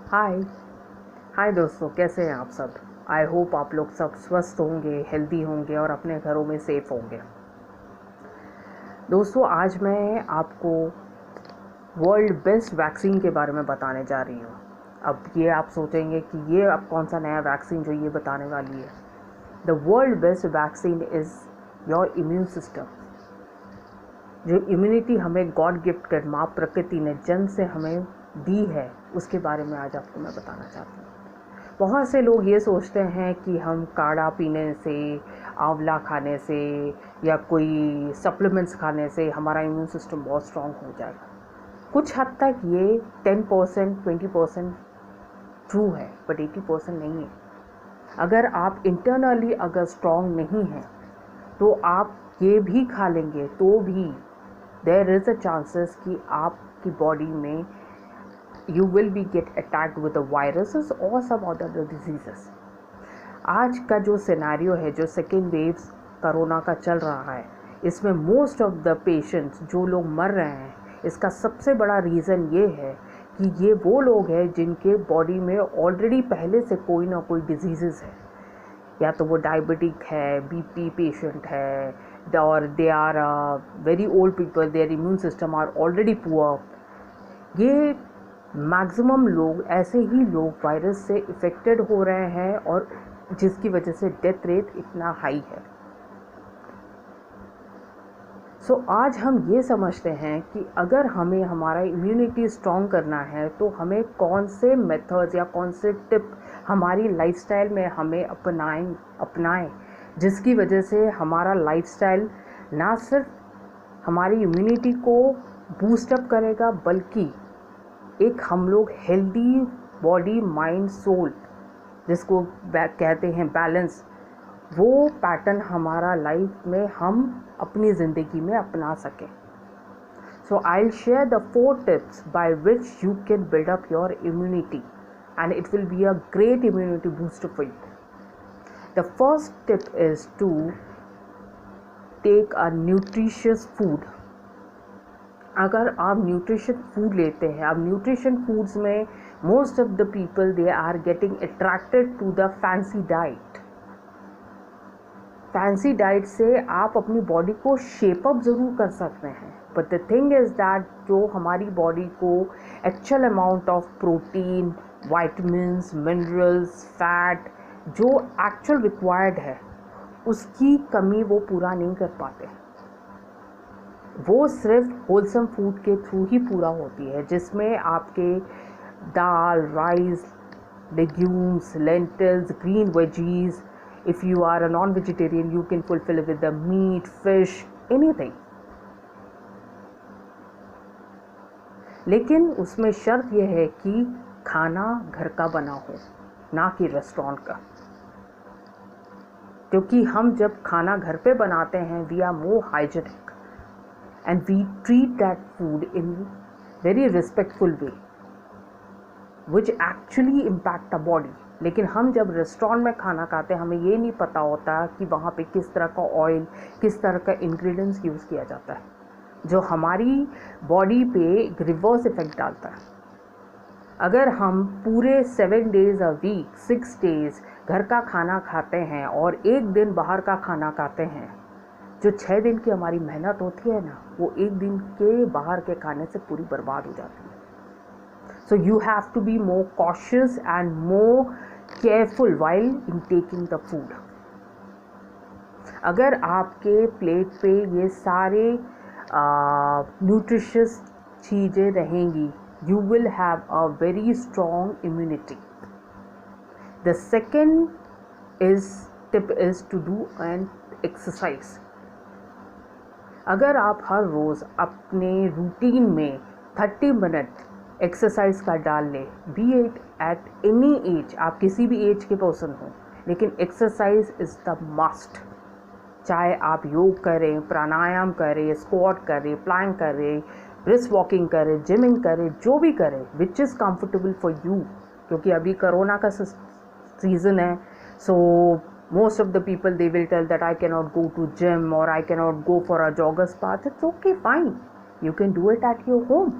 हाय हाय दोस्तों, कैसे हैं आप सब। आई होप आप लोग सब स्वस्थ होंगे, हेल्दी होंगे और अपने घरों में सेफ होंगे। दोस्तों, आज मैं आपको वर्ल्ड बेस्ट वैक्सीन के बारे में बताने जा रही हूँ। अब ये आप सोचेंगे कि ये अब कौन सा नया वैक्सीन जो ये बताने वाली है। The world best vaccine is your immune system. जो इम्यूनिटी हमें गॉड गिफ्ट कर माँ प्रकृति ने जन्म से हमें दी है, उसके बारे में आज आपको मैं बताना चाहती हूँ। बहुत से लोग ये सोचते हैं कि हम काढ़ा पीने से, आंवला खाने से या कोई सप्लीमेंट्स खाने से हमारा इम्यून सिस्टम बहुत स्ट्रांग हो जाएगा। कुछ हद तक ये 10% 20% ट्रू है, बट 80% नहीं है। अगर आप इंटरनली अगर स्ट्रांग नहीं हैं तो आप ये भी खा लेंगे तो भी देयर इज़ अ चांसेस कि आपकी बॉडी में you will be get attacked with the viruses or some other diseases। आज का जो सिनेरियो है, जो सेकेंड वेव कोरोना का चल रहा है, इसमें मोस्ट ऑफ द पेशेंट्स जो लोग मर रहे हैं, इसका सबसे बड़ा रीज़न ये है कि ये वो लोग हैं जिनके बॉडी में ऑलरेडी पहले से कोई ना कोई डिजीज़ है। या तो वो डायबिटिक है, बीपी पेशेंट है, और they are very old people, their immune system are already poor. ये मैक्सिमम लोग, ऐसे ही लोग वायरस से इफ़ेक्टेड हो रहे हैं और जिसकी वजह से डेथ रेट इतना हाई है। सो आज हम ये समझते हैं कि अगर हमें हमारा इम्यूनिटी स्ट्रॉन्ग करना है तो हमें कौन से मेथड्स या कौन से टिप हमारी लाइफस्टाइल में हमें अपनाएं जिसकी वजह से हमारा लाइफस्टाइल ना सिर्फ हमारी इम्यूनिटी को बूस्टअप करेगा, बल्कि एक हम लोग हेल्दी बॉडी माइंड सोल, जिसको कहते हैं बैलेंस, वो पैटर्न हमारा लाइफ में हम अपनी ज़िंदगी में अपना सकें। So I will share the 4 tips by which you can build up your immunity and it will be a great immunity booster for you. The first tip is to take a nutritious food. अगर आप nutrition food लेते हैं, अब nutrition foods में most of the people they are getting attracted to the fancy diet. Fancy diet से आप अपनी body को शेप अप ज़रूर कर सकते हैं, but the thing is that जो हमारी बॉडी को actual amount of protein, vitamins, minerals, fat जो एक्चुअल रिक्वायर्ड है, उसकी कमी वो पूरा नहीं कर पाते। वो सिर्फ होलसम फूड के थ्रू ही पूरा होती है, जिसमें आपके दाल, rice, legumes, lentils, green veggies. If you are a non vegetarian you can fulfil with the meat, fish, anything. लेकिन उसमें शर्त यह है कि खाना घर का बना हो, ना कि रेस्टोरेंट का। क्योंकि हम जब खाना घर पे बनाते हैं we are more hygienic and we treat that food in very respectful way which actually impact the body। लेकिन हम जब रेस्टोरेंट में खाना खाते हैं हमें ये नहीं पता होता कि वहाँ पे किस तरह का ऑयल, किस तरह का इंग्रेडिएंट्स यूज़ किया जाता है, जो हमारी बॉडी पे एक रिवर्स इफेक्ट डालता है। अगर हम पूरे 7 days a week 6 days घर का खाना खाते हैं और एक दिन बाहर का खाना खाते हैं, जो 6 दिन की हमारी मेहनत होती है ना, वो एक दिन के बाहर के खाने से पूरी बर्बाद हो जाती है। So you have to be more cautious and more careful while in taking the food. अगर आपके प्लेट पे ये सारे न्यूट्रिशियस चीज़ें रहेंगी, you will have a very strong immunity। The second tip is to do an exercise। अगर आप हर रोज़ अपने रूटीन में 30 मिनट एक्सरसाइज का डाल लें, B it at any as, आप किसी भी एज के पर्सन हो, लेकिन एक्सरसाइज इज़ द मस्ट। चाहे आप योग करें, प्राणायाम करें, स्क्वाट करें, प्लैंक करें, ब्रिस्क वॉकिंग करें, जिमिंग करें, जो भी करें which is comfortable for you. क्योंकि अभी कोरोना का सीज़न है, सो most of the people they will tell that I cannot go to gym or I cannot go for a jogger's path. It's okay, fine, you can do it at your home।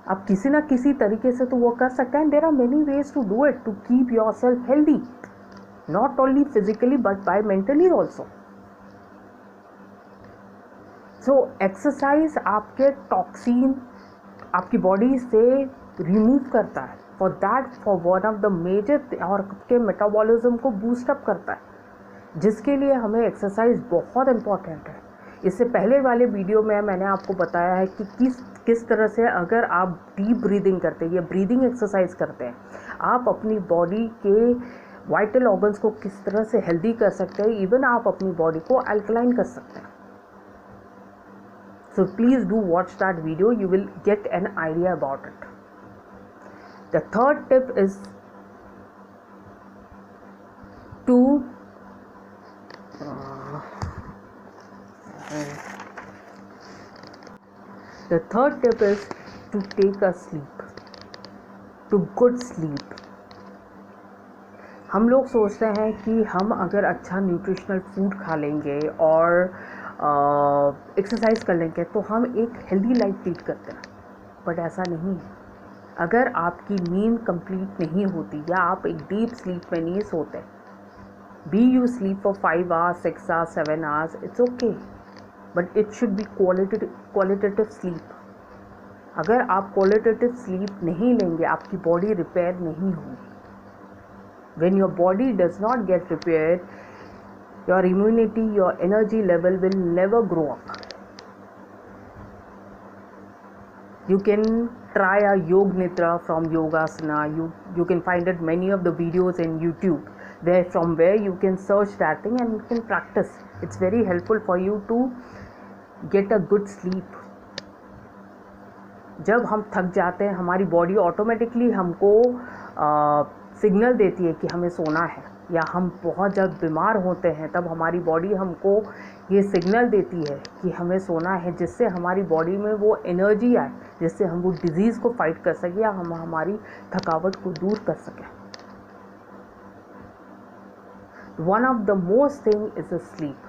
आप किसी ना किसी तरीके से तो वो कर सकते हैं. There are many ways to do it to keep your self healthy, not only physically but by mentally also. So exercise आपके टॉक्सिन आपकी बॉडी से रिमूव करता है. For that, for one of the major, और आपके metabolism को boost up करता है, जिसके लिए हमें एक्सरसाइज बहुत इम्पॉर्टेंट है. इससे पहले वाले वीडियो में मैंने आपको बताया है कि किस तरह से अगर आप डीप ब्रीदिंग करते हैं या ब्रीदिंग एक्सरसाइज करते हैं, आप अपनी बॉडी के वाइटल ऑर्गन्स को किस तरह से हेल्दी कर सकते हैं. इवन आप अपनी बॉडी को अल्कलाइन कर सकते हैं. So please do watch that video, you will get an idea about it. The third tip is to take a sleep, to good sleep. हम लोग सोचते हैं कि हम अगर अच्छा न्यूट्रिशनल फूड खा लेंगे और एक्सरसाइज कर लेंगे तो हम एक हेल्दी लाइफ लीड करते हैं, बट ऐसा नहीं है. अगर आपकी नींद कंप्लीट नहीं होती या आप एक डीप स्लीप में नहीं सोते, be you sleep for 5 hours, 6 hours, 7 hours, it's okay, but it should be qualitative sleep. अगर आप क्वालिटेटिव स्लीप नहीं लेंगे, आपकी बॉडी रिपेयर नहीं होगी. When your body does not get repaired, your immunity, your energy level will never grow up. You can try a Yog Nidra from Yogasana. You can find it many of the videos in YouTube, from where you can search that thing and you can practice. It's very helpful for you to get a good sleep. जब हम थक जाते हैं, हमारी body automatically हमको signal देती है कि हमें सोना है, या हम बहुत जब बीमार होते हैं तब हमारी बॉडी हमको ये सिग्नल देती है कि हमें सोना है, जिससे हमारी बॉडी में वो एनर्जी आए, जिससे हम वो डिज़ीज़ को फाइट कर सकें या हम हमारी थकावट को दूर कर सकें. One of the most thing is a sleep.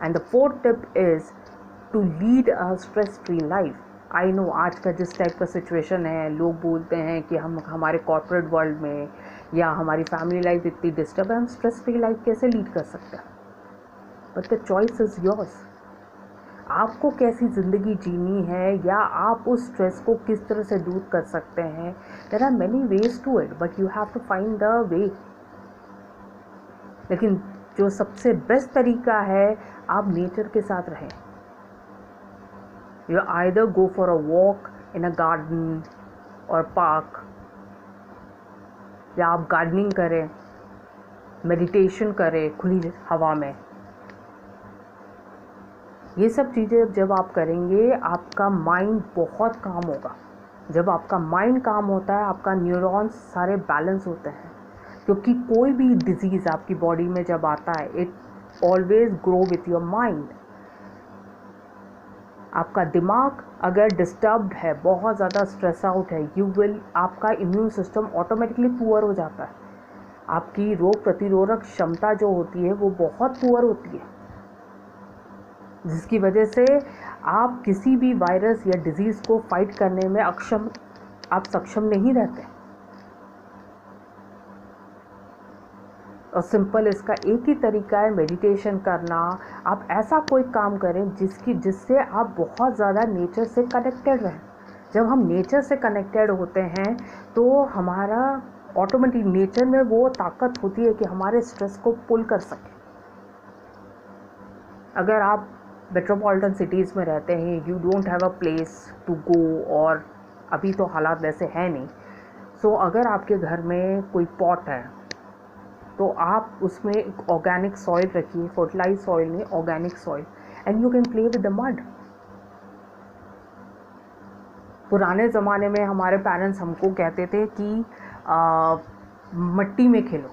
And the fourth tip is to lead a stress free life. I know आज का जिस टाइप का सिचुएशन है, लोग बोलते हैं कि हम हमारे कॉर्पोरेट वर्ल्ड में या हमारी फैमिली लाइफ इतनी डिस्टर्ब है, हम स्ट्रेस फ्री लाइफ कैसे लीड कर सकते हैं. But the choice is yours. आपको कैसी ज़िंदगी जीनी है या आप उस स्ट्रेस को किस तरह से दूर कर सकते हैं. There are many ways to it, but you have to find the way. लेकिन जो सबसे बेस्ट तरीका है, आप नेचर के साथ रहें. You either go for a walk in a garden or park, या आप गार्डनिंग करें, मेडिटेशन करें खुली हवा में. ये सब चीज़ें जब आप करेंगे, आपका माइंड बहुत काम होगा. जब आपका माइंड काम होता है, आपका न्यूरॉन्स सारे बैलेंस होते हैं, क्योंकि कोई भी डिजीज़ आपकी बॉडी में जब आता है, it always grow with your mind. आपका दिमाग अगर डिस्टर्ब्ड है, बहुत ज़्यादा स्ट्रेस आउट है, आपका इम्यून सिस्टम ऑटोमेटिकली पुअर हो जाता है. आपकी रोग प्रतिरोधक क्षमता जो होती है वो बहुत पुअर होती है, जिसकी वजह से आप किसी भी वायरस या डिजीज़ को फाइट करने में सक्षम नहीं रहते. और सिंपल इसका एक ही तरीका है, मेडिटेशन करना. आप ऐसा कोई काम करें जिससे आप बहुत ज़्यादा नेचर से कनेक्टेड रहें. जब हम नेचर से कनेक्टेड होते हैं तो हमारा ऑटोमेटिक नेचर में वो ताकत होती है कि हमारे स्ट्रेस को पुल कर सके. अगर आप मेट्रोपॉलिटन सिटीज़ में रहते हैं, you don't have a place to go, और अभी तो हालात वैसे हैं नहीं, सो अगर आपके घर में कोई पॉट है तो आप उसमें एक ऑर्गेनिक सॉइल रखिए, फर्टिलाइज सॉइल नहीं, organic soil, and you can play with the mud. पुराने ज़माने में हमारे पेरेंट्स हमको कहते थे कि मिट्टी में खेलो.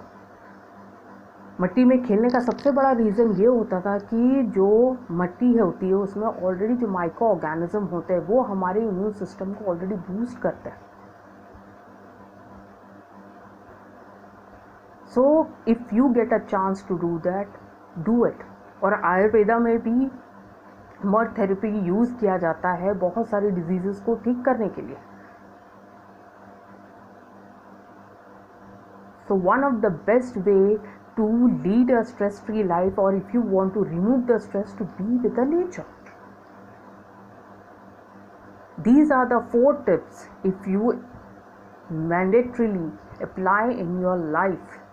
मिट्टी में खेलने का सबसे बड़ा रीज़न ये होता था कि जो मिट्टी होती है उसमें ऑलरेडी जो माइक्रो ऑर्गेनिज्म होते हैं वो हमारे इम्यून सिस्टम को ऑलरेडी बूस्ट करते हैं. So if you get a chance to do that, do it. और आयुर्वेदा में भी मड थेरेपी यूज़ किया जाता है बहुत सारी डिजीज़ेस को ठीक करने के लिए. So one of the best way to lead a stress-free life, or if you want to remove the stress, to be with the nature. These are the 4 tips. If you mandatorily apply in your life,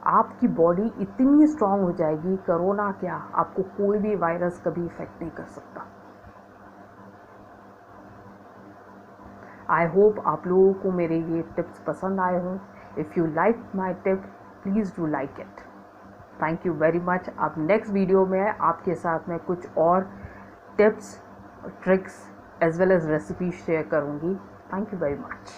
आपकी body इतनी strong हो जाएगी, corona क्या, आपको कोई भी virus कभी effect नहीं कर सकता. आई होप आप लोगों को मेरे ये टिप्स पसंद आए हों. If you like my tip, please do like it. Thank you very much. अब नेक्स्ट वीडियो में आपके साथ मैं कुछ और tips, tricks as well as recipes share करूँगी. Thank you very much.